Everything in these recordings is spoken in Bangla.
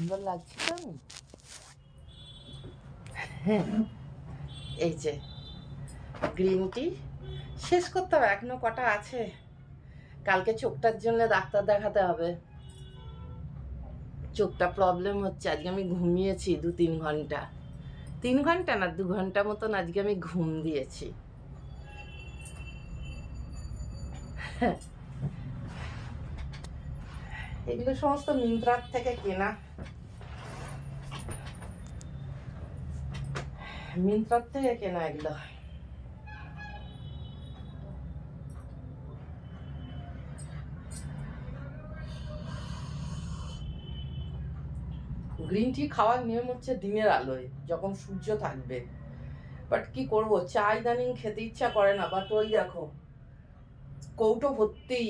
সুন্দর লাগছে তো আমি। হ্যাঁ, এই যে গ্রিন টি শেষ করতে হবে, এখনো কটা আছে। কালকে চোখটার জন্য ডাক্তার দেখাতে হবে। চোখটা প্রবলেম হচ্ছে। আজকে আমি ঘুমিয়েছি 2-3 ঘন্টা, 3 ঘন্টা না 2 ঘন্টা মতন আজকে আমি ঘুম দিয়েছি। এগুলো সমস্ত মিন্ত্রার থেকে কেনা, মিন্ত্রার থেকে কেনা এগুলো। গ্রিন টি খাওয়ার নিয়ম হচ্ছে দিনের আলোয় যখন সূর্য থাকবে। বাট কি করব, চা ইদানিং খেতে ইচ্ছা করে না। বাট ওই দেখো কৌটো ভর্তি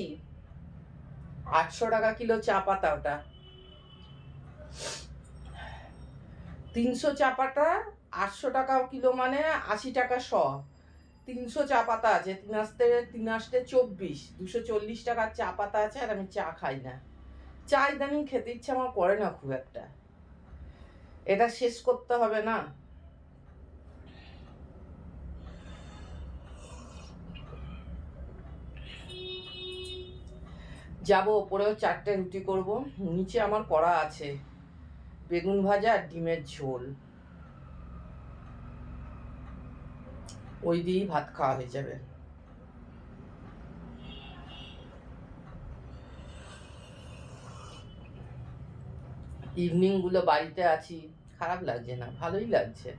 800 টাকা কিলো চা পাতা। ওটা 300 চা পাতা, 800 টাকা কিলো, মানে 80 টাকা শ। 300 চা পাতা আছে, 3 আস্তে 24, 240 টাকার চা পাতা আছে। আর আমি চা খাই না। চা ইদানিং খেতে ইচ্ছা আমার করে না খুব একটা। এটা শেষ করতে হবে না? যাবো ওপরেও 4টে রুটি করব। নিচে আমার করা আছে বেগুন ভাজা আর ডিমের ঝোল, ওই দিয়েই ভাত খাওয়া হয়ে যাবে। ইভিনিং গুলো বাড়িতে আছি, খারাপ লাগছে না, ভালোই লাগছে।